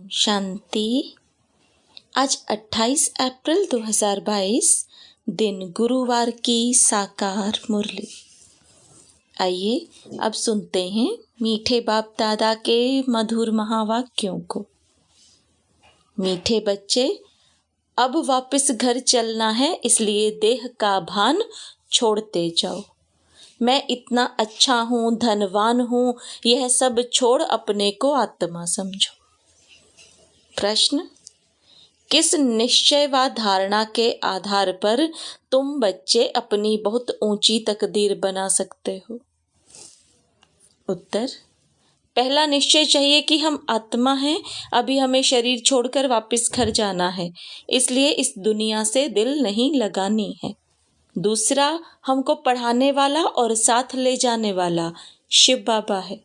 शांति। आज 28 अप्रैल 2022 दिन गुरुवार की साकार मुरली। आइए अब सुनते हैं मीठे बाप दादा के मधुर महावाक्यों को। मीठे बच्चे, अब वापस घर चलना है, इसलिए देह का भान छोड़ते जाओ। मैं इतना अच्छा हूँ, धनवान हूँ, यह सब छोड़ अपने को आत्मा समझो। प्रश्न: किस निश्चय व धारणा के आधार पर तुम बच्चे अपनी बहुत ऊंची तकदीर बना सकते हो? उत्तर: पहला निश्चय चाहिए कि हम आत्मा हैं, अभी हमें शरीर छोड़कर वापस घर जाना है, इसलिए इस दुनिया से दिल नहीं लगानी है। दूसरा, हमको पढ़ाने वाला और साथ ले जाने वाला शिव बाबा है,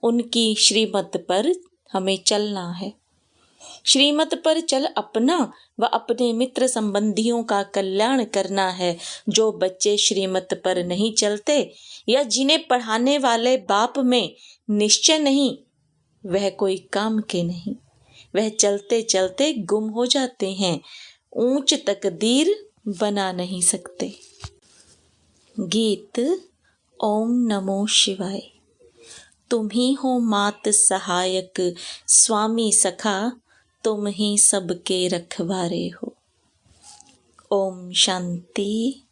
उनकी श्रीमत पर हमें चलना है। श्रीमत पर चल अपना व अपने मित्र संबंधियों का कल्याण करना है। जो बच्चे श्रीमत पर नहीं चलते या जिन्हें पढ़ाने वाले बाप में निश्चय नहीं, वह कोई काम के नहीं, वह चलते चलते गुम हो जाते हैं, ऊंच तकदीर बना नहीं सकते। गीत। ओम नमो शिवाय। तुम ही हो मात सहायक, स्वामी सखा, तुम ही सबके रखवारे हो। ओम शांति।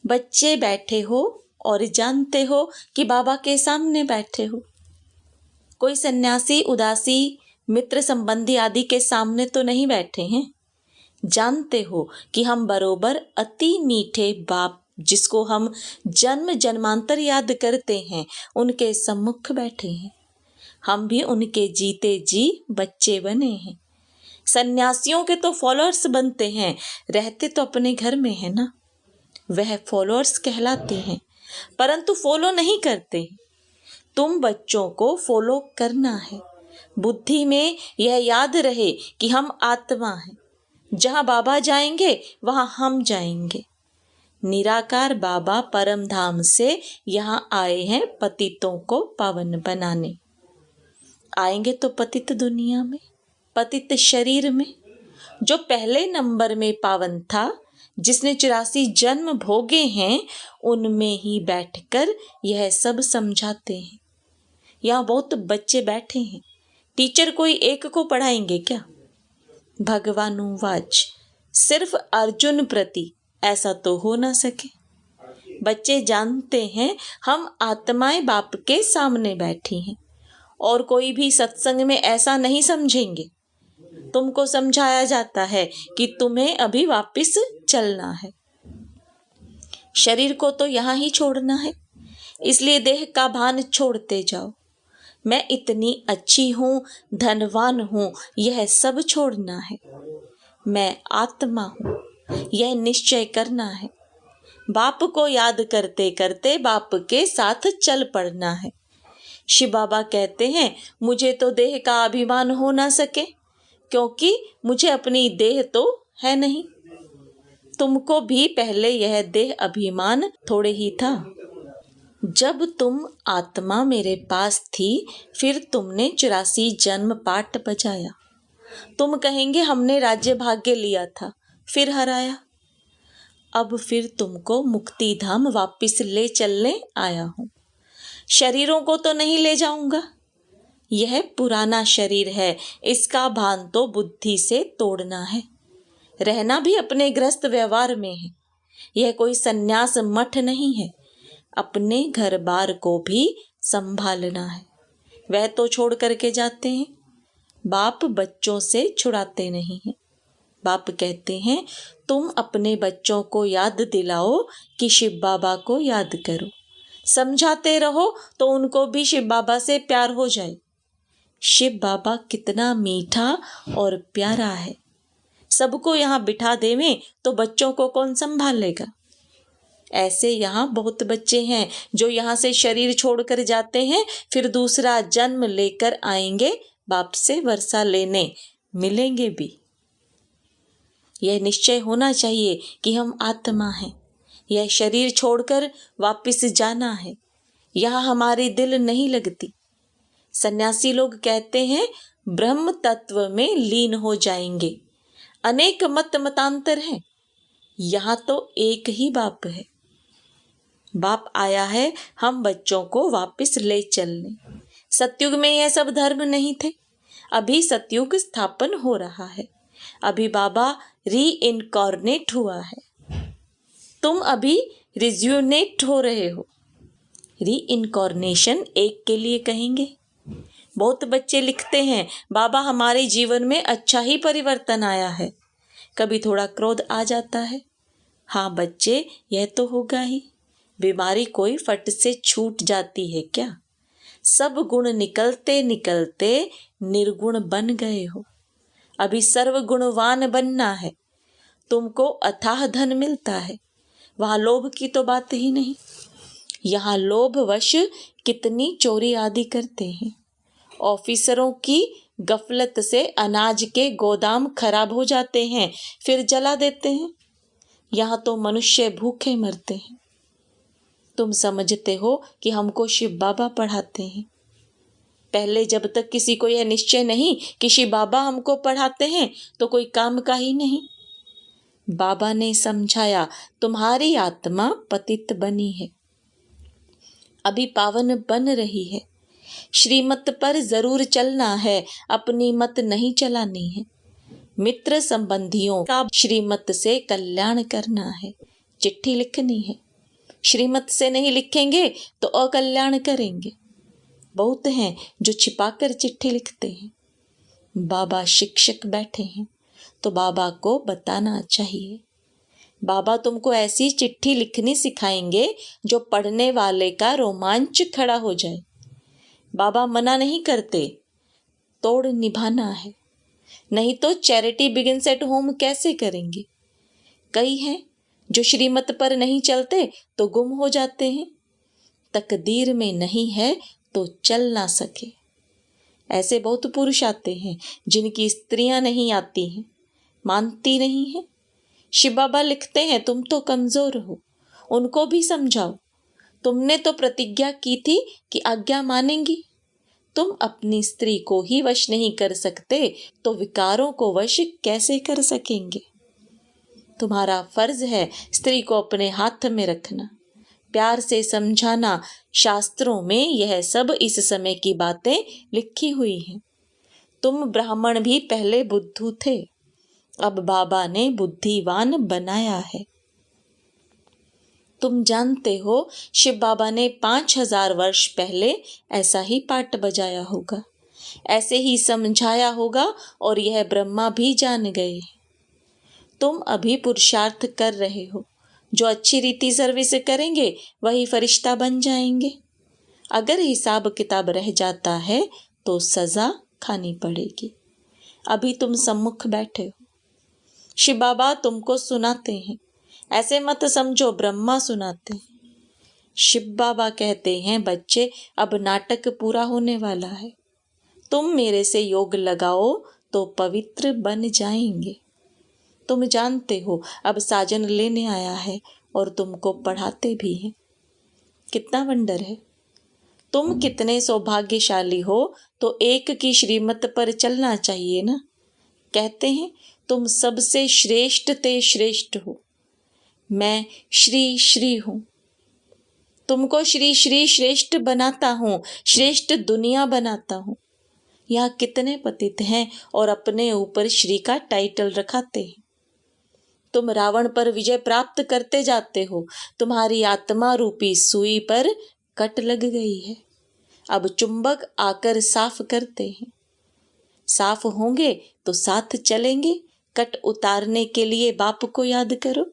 बच्चे बैठे हो और जानते हो कि बाबा के सामने बैठे हो। कोई सन्यासी, उदासी, मित्र संबंधी आदि के सामने तो नहीं बैठे हैं। जानते हो कि हम बरोबर अति मीठे बाप, जिसको हम जन्म जन्मांतर याद करते हैं, उनके सम्मुख बैठे हैं। हम भी उनके जीते जी बच्चे बने हैं। सन्यासियों के तो फॉलोअर्स बनते हैं, रहते तो अपने घर में है ना, वह फॉलोअर्स कहलाते हैं, परंतु फॉलो नहीं करते। तुम बच्चों को फॉलो करना है। बुद्धि में यह याद रहे कि हम आत्मा हैं, जहाँ बाबा जाएंगे वहाँ हम जाएंगे। निराकार बाबा परम धाम से यहाँ आए हैं पतितों को पावन बनाने। आएंगे तो पतित दुनिया में, पतित शरीर में। जो पहले नंबर में पावन था, जिसने 84 जन्म भोगे हैं, उनमें ही बैठकर यह सब समझाते हैं। यहाँ बहुत बच्चे बैठे हैं, टीचर कोई एक को पढ़ाएंगे क्या? भगवानुवाच, सिर्फ अर्जुन प्रति ऐसा तो हो ना सके। बच्चे जानते हैं हम आत्माएं बाप के सामने बैठी हैं, और कोई भी सत्संग में ऐसा नहीं समझेंगे। तुमको समझाया जाता है कि तुम्हें अभी वापस चलना है, शरीर को तो यहाँ ही छोड़ना है, इसलिए देह का भान छोड़ते जाओ। मैं इतनी अच्छी हूँ, धनवान हूँ, यह सब छोड़ना है। मैं आत्मा हूँ, यह निश्चय करना है। बाप को याद करते करते बाप के साथ चल पड़ना है। शिव बाबा कहते हैं, मुझे तो देह का अभिमान हो ना सके, क्योंकि मुझे अपनी देह तो है नहीं। तुमको भी पहले यह देह अभिमान थोड़े ही था। जब तुम आत्मा मेरे पास थी, फिर तुमने 84 जन्म पाठ बजाया। तुम कहेंगे हमने राज्य भाग्य लिया था, फिर हराया। अब फिर तुमको मुक्ति धाम वापिस ले चलने आया हूँ। शरीरों को तो नहीं ले जाऊंगा, यह पुराना शरीर है, इसका भान तो बुद्धि से तोड़ना है। रहना भी अपने गृहस्थ व्यवहार में है, यह कोई सन्यास मठ नहीं है। अपने घर बार को भी संभालना है, वह तो छोड़ करके जाते हैं। बाप बच्चों से छुड़ाते नहीं हैं। बाप कहते हैं, तुम अपने बच्चों को याद दिलाओ कि शिव बाबा को याद करो। समझाते रहो तो उनको भी शिव बाबा से प्यार हो जाए। शिव बाबा कितना मीठा और प्यारा है। सबको यहाँ बिठा देवें तो बच्चों को कौन संभालेगा? ऐसे यहाँ बहुत बच्चे हैं जो यहाँ से शरीर छोड़कर जाते हैं, फिर दूसरा जन्म लेकर आएंगे, बाप से वर्षा लेने मिलेंगे भी। यह निश्चय होना चाहिए कि हम आत्मा हैं, यह शरीर छोड़कर वापस जाना है। यहाँ हमारी दिल नहीं लगती। सन्यासी लोग कहते हैं ब्रह्म तत्व में लीन हो जाएंगे। अनेक मतांतर हैं, यहाँ तो एक ही बाप है। बाप आया है हम बच्चों को वापस ले चलने। सतयुग में यह सब धर्म नहीं थे, अभी सतयुग स्थापन हो रहा है। अभी बाबा री-इनकॉर्नेट हुआ है, तुम अभी रिज्यूनेट हो रहे हो। री-इनकॉर्नेशन एक के लिए कहेंगे। बहुत बच्चे लिखते हैं बाबा हमारे जीवन में अच्छा ही परिवर्तन आया है, कभी थोड़ा क्रोध आ जाता है। हाँ बच्चे, यह तो होगा ही, बीमारी कोई फट से छूट जाती है क्या? सब गुण निकलते निकलते निर्गुण बन गए हो, अभी सर्वगुणवान बनना है। तुमको अथाह धन मिलता है, वहाँ लोभ की तो बात ही नहीं। यहाँ लोभवश कितनी चोरी आदि करते हैं। ऑफिसरों की गफलत से अनाज के गोदाम खराब हो जाते हैं, फिर जला देते हैं। यहाँ तो मनुष्य भूखे मरते हैं। तुम समझते हो कि हमको शिव बाबा पढ़ाते हैं। पहले जब तक किसी को यह निश्चय नहीं कि शिव बाबा हमको पढ़ाते हैं तो कोई काम का ही नहीं। बाबा ने समझाया तुम्हारी आत्मा पतित बनी है, अभी पावन बन रही है। श्रीमत पर जरूर चलना है, अपनी मत नहीं चलानी है। मित्र संबंधियों का श्रीमत से कल्याण करना है, चिट्ठी लिखनी है। श्रीमत से नहीं लिखेंगे तो अकल्याण करेंगे। बहुत हैं जो छिपाकर चिट्ठी लिखते हैं। बाबा शिक्षक बैठे हैं तो बाबा को बताना चाहिए। बाबा तुमको ऐसी चिट्ठी लिखनी सिखाएंगे जो पढ़ने वाले का रोमांच खड़ा हो जाए। बाबा मना नहीं करते, तोड़ निभाना है, नहीं तो चैरिटी बिगिंस एट होम कैसे करेंगे। कई हैं जो श्रीमत पर नहीं चलते तो गुम हो जाते हैं, तकदीर में नहीं है तो चल ना सके। ऐसे बहुत पुरुष आते हैं जिनकी स्त्रियां नहीं आती हैं, मानती नहीं है। शिव बाबा लिखते हैं तुम तो कमजोर हो, उनको भी समझाओ। तुमने तो प्रतिज्ञा की थी कि आज्ञा मानेंगी। तुम अपनी स्त्री को ही वश नहीं कर सकते तो विकारों को वश कैसे कर सकेंगे। तुम्हारा फर्ज है स्त्री को अपने हाथ में रखना, प्यार से समझाना। शास्त्रों में यह सब इस समय की बातें लिखी हुई हैं। तुम ब्राह्मण भी पहले बुद्धू थे, अब बाबा ने बुद्धिवान बनाया है। तुम जानते हो शिव बाबा ने 5000 वर्ष पहले ऐसा ही पाट बजाया होगा, ऐसे ही समझाया होगा और यह ब्रह्मा भी जान गए। तुम अभी पुरुषार्थ कर रहे हो, जो अच्छी रीति सर्विस करेंगे वही फरिश्ता बन जाएंगे। अगर हिसाब किताब रह जाता है तो सजा खानी पड़ेगी। अभी तुम सम्मुख बैठे हो, शिव बाबा तुमको सुनाते हैं। ऐसे मत समझो ब्रह्मा सुनाते हैं। शिव बाबा कहते हैं बच्चे अब नाटक पूरा होने वाला है, तुम मेरे से योग लगाओ तो पवित्र बन जाएंगे। तुम जानते हो अब साजन लेने आया है और तुमको पढ़ाते भी हैं। कितना वंडर है। तुम कितने सौभाग्यशाली हो, तो एक की श्रीमत पर चलना चाहिए ना। कहते हैं तुम सबसे श्रेष्ठ ते श्रेष्ठ हो, मैं श्री श्री हूँ। तुमको श्री श्री श्रेष्ठ बनाता हूँ, श्रेष्ठ दुनिया बनाता हूँ। यहाँ कितने पतित हैं और अपने ऊपर श्री का टाइटल रखाते हैं। तुम रावण पर विजय प्राप्त करते जाते हो, तुम्हारी आत्मा रूपी सुई पर कट लग गई है। अब चुंबक आकर साफ करते हैं। साफ होंगे तो साथ चलेंगे। कट उतारने के लिए बाप को याद करो।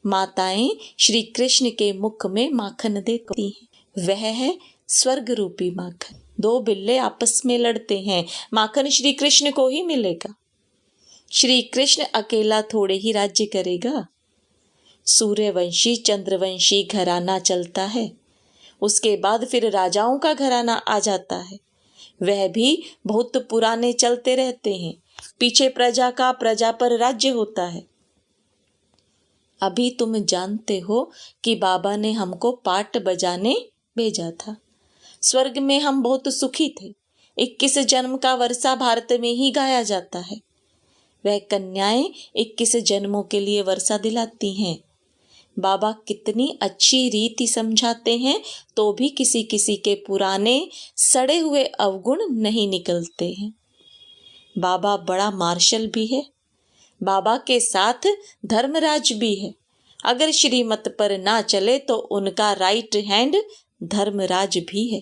माताएं श्री कृष्ण के मुख में माखन देती हैं, वह है स्वर्ग रूपी माखन। दो बिल्ले आपस में लड़ते हैं, माखन श्री कृष्ण को ही मिलेगा। श्री कृष्ण अकेला थोड़े ही राज्य करेगा। सूर्यवंशी चंद्रवंशी घराना चलता है, उसके बाद फिर राजाओं का घराना आ जाता है। वह भी बहुत पुराने चलते रहते हैं। पीछे प्रजा का प्रजा पर राज्य होता है। अभी तुम जानते हो कि बाबा ने हमको पाट बजाने भेजा था। स्वर्ग में हम बहुत सुखी थे। 21 जन्म का वर्षा भारत में ही गाया जाता है। वह कन्याएं 21 जन्मों के लिए वर्षा दिलाती हैं। बाबा कितनी अच्छी रीति समझाते हैं तो भी किसी किसी के पुराने सड़े हुए अवगुण नहीं निकलते हैं। बाबा बड़ा मार्शल भी है। बाबा के साथ धर्मराज भी है। अगर श्रीमत पर ना चले तो उनका राइट हैंड धर्मराज भी है।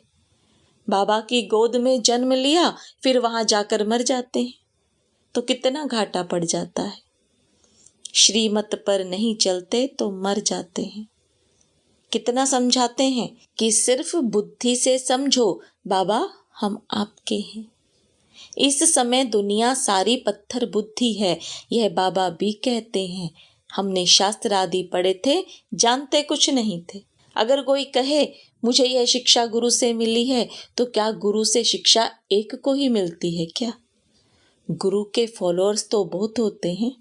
बाबा की गोद में जन्म लिया, फिर वहां जाकर मर जाते हैं तो कितना घाटा पड़ जाता है। श्रीमत पर नहीं चलते तो मर जाते हैं। कितना समझाते हैं कि सिर्फ बुद्धि से समझो, बाबा हम आपके हैं। इस समय दुनिया सारी पत्थर बुद्धि है, यह बाबा भी कहते हैं। हमने शास्त्र आदि पढ़े थे, जानते कुछ नहीं थे। अगर कोई कहे मुझे यह शिक्षा गुरु से मिली है, तो क्या गुरु से शिक्षा एक को ही मिलती है क्या? गुरु के फॉलोअर्स तो बहुत होते हैं।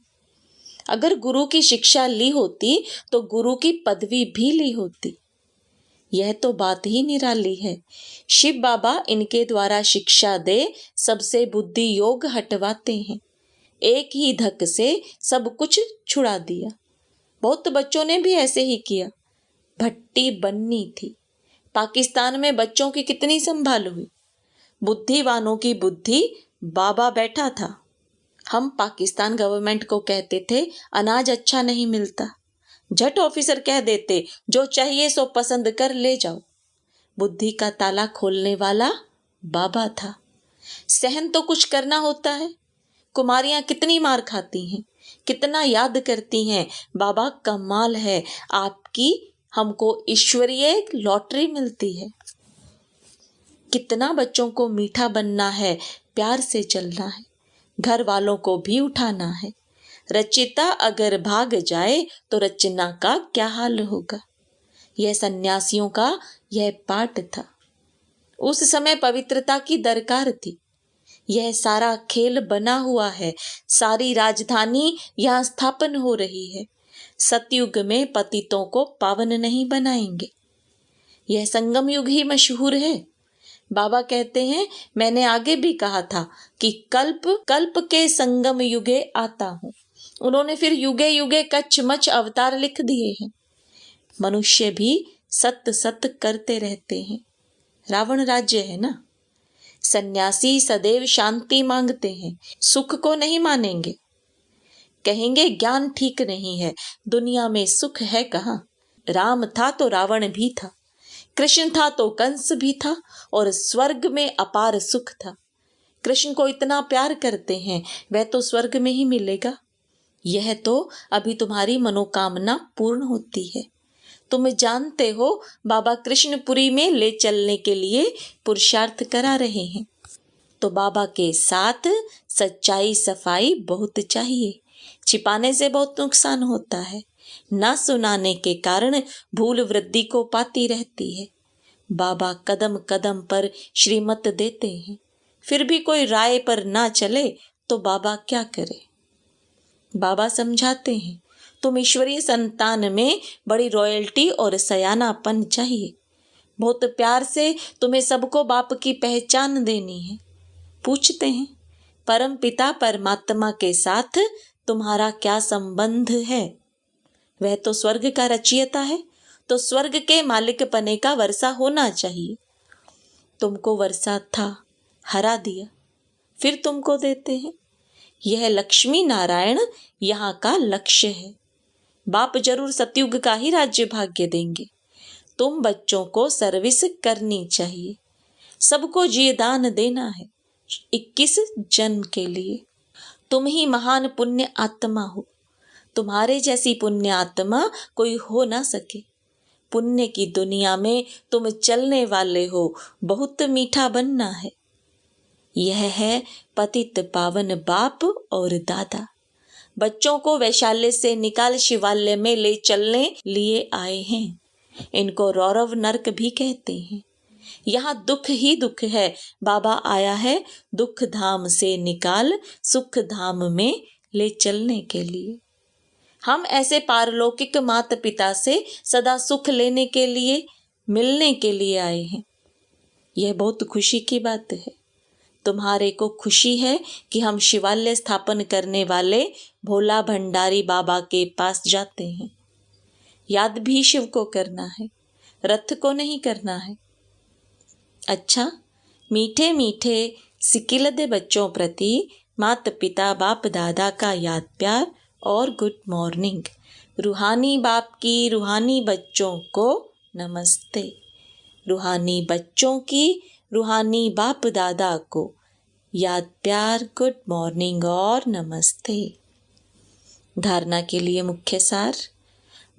अगर गुरु की शिक्षा ली होती तो गुरु की पदवी भी ली होती। यह तो बात ही निराली है। शिव बाबा इनके द्वारा शिक्षा दे सबसे बुद्धि योग हटवाते हैं। एक ही धक से सब कुछ छुड़ा दिया। बहुत बच्चों ने भी ऐसे ही किया। भट्टी बननी थी। पाकिस्तान में बच्चों की कितनी संभाल हुई। बुद्धिवानों की बुद्धि बाबा बैठा था। हम पाकिस्तान गवर्नमेंट को कहते थे अनाज अच्छा नहीं मिलता। झट ऑफिसर कह देते जो चाहिए सो पसंद कर ले जाओ। बुद्धि का ताला खोलने वाला बाबा था। सहन तो कुछ करना होता है। कुमारियां कितनी मार खाती हैं, कितना याद करती हैं। बाबा कमाल है आपकी, हमको ईश्वरीय लॉटरी मिलती है। कितना बच्चों को मीठा बनना है, प्यार से चलना है, घर वालों को भी उठाना है। रचिता अगर भाग जाए तो रचना का क्या हाल होगा। यह सन्यासियों का यह पाठ था। उस समय पवित्रता की दरकार थी। यह सारा खेल बना हुआ है। सारी राजधानी यहाँ स्थापन हो रही है। सतयुग में पतितों को पावन नहीं बनाएंगे। यह संगम युग ही मशहूर है। बाबा कहते हैं मैंने आगे भी कहा था कि कल्प कल्प के संगम युगे आता हूँ। उन्होंने फिर युगे युगे कच्छ मच अवतार लिख दिए हैं। मनुष्य भी सत्य सत्य करते रहते हैं। रावण राज्य है ना। सन्यासी सदैव शांति मांगते हैं, सुख को नहीं मानेंगे। कहेंगे ज्ञान ठीक नहीं है, दुनिया में सुख है कहाँ। राम था तो रावण भी था, कृष्ण था तो कंस भी था, और स्वर्ग में अपार सुख था। कृष्ण को इतना प्यार करते हैं, वह तो स्वर्ग में ही मिलेगा। यह तो अभी तुम्हारी मनोकामना पूर्ण होती है। तुम जानते हो बाबा कृष्णपुरी में ले चलने के लिए पुरुषार्थ करा रहे हैं। तो बाबा के साथ सच्चाई सफाई बहुत चाहिए। छिपाने से बहुत नुकसान होता है। ना सुनाने के कारण भूल वृद्धि को पाती रहती है। बाबा कदम कदम पर श्रीमत देते हैं, फिर भी कोई राय पर ना चले तो बाबा क्या करे। बाबा समझाते हैं तुम ईश्वरीय संतान में बड़ी रॉयल्टी और सयानापन चाहिए। बहुत प्यार से तुम्हें सबको बाप की पहचान देनी है। पूछते हैं परम पिता परमात्मा के साथ तुम्हारा क्या संबंध है। वह तो स्वर्ग का रचयिता है, तो स्वर्ग के मालिक पने का वर्षा होना चाहिए। तुमको वर्षा था, हरा दिया, फिर तुमको देते हैं। यह लक्ष्मी नारायण यहाँ का लक्ष्य है। बाप जरूर सतयुग का ही राज्य भाग्य देंगे। तुम बच्चों को सर्विस करनी चाहिए। सबको जी दान देना है 21 जन्म के लिए। तुम ही महान पुण्य आत्मा हो। तुम्हारे जैसी पुण्य आत्मा कोई हो ना सके। पुण्य की दुनिया में तुम चलने वाले हो, बहुत मीठा बनना है। यह है पतित पावन बाप और दादा। बच्चों को वैशाल्य से निकाल शिवालय में ले चलने लिए आए हैं। इनको रौरव नरक भी कहते हैं। यहाँ दुख ही दुख है। बाबा आया है दुख धाम से निकाल सुख धाम में ले चलने के लिए। हम ऐसे पारलौकिक माता पिता से सदा सुख लेने के लिए, मिलने के लिए आए हैं। यह बहुत खुशी की बात है। तुम्हारे को खुशी है कि हम शिवालय स्थापन करने वाले भोला भंडारी बाबा के पास जाते हैं। याद भी शिव को करना है, रथ को नहीं करना है। अच्छा, मीठे मीठे सिकिलदे बच्चों प्रति माता पिता बाप दादा का याद प्यार और गुड मॉर्निंग। रूहानी बाप की रूहानी बच्चों को नमस्ते। रूहानी बच्चों की रूहानी बाप दादा को याद प्यार गुड मॉर्निंग और नमस्ते। धारणा के लिए मुख्य सार।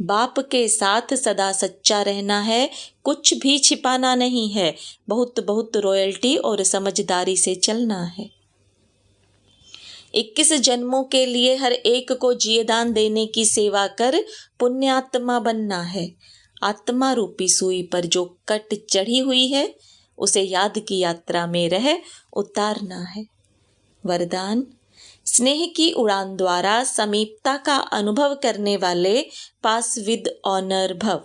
बाप के साथ सदा सच्चा रहना है, कुछ भी छिपाना नहीं है, बहुत बहुत रॉयल्टी और समझदारी से चलना है। 21 जन्मों के लिए हर एक को जीवदान देने की सेवा कर पुण्यात्मा बनना है। आत्मा रूपी सुई पर जो कट चढ़ी हुई है उसे याद की यात्रा में रह उतारना है। वरदान। स्नेह की उड़ान द्वारा समीपता का अनुभव करने वाले पास विद ऑनर भव।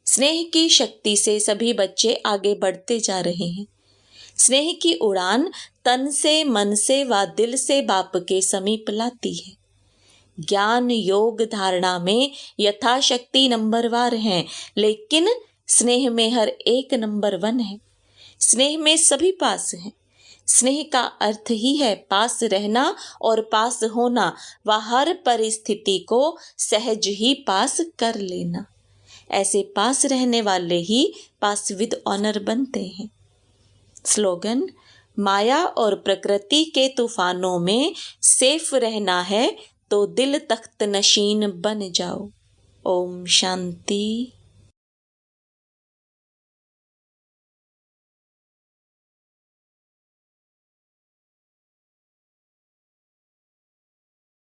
स्नेह की शक्ति से सभी बच्चे आगे बढ़ते जा रहे हैं। स्नेह की उड़ान तन से, मन से व दिल से बाप के समीप लाती है। ज्ञान योग धारणा में यथाशक्ति नंबरवार हैं, लेकिन स्नेह में हर एक नंबर 1 है। स्नेह में सभी पास हैं। स्नेह का अर्थ ही है पास रहना और पास होना व हर परिस्थिति को सहज ही पास कर लेना। ऐसे पास रहने वाले ही पास विद ऑनर बनते हैं। स्लोगन। माया और प्रकृति के तूफानों में सेफ रहना है तो दिल तख्त नशीन बन जाओ। ओम शांति।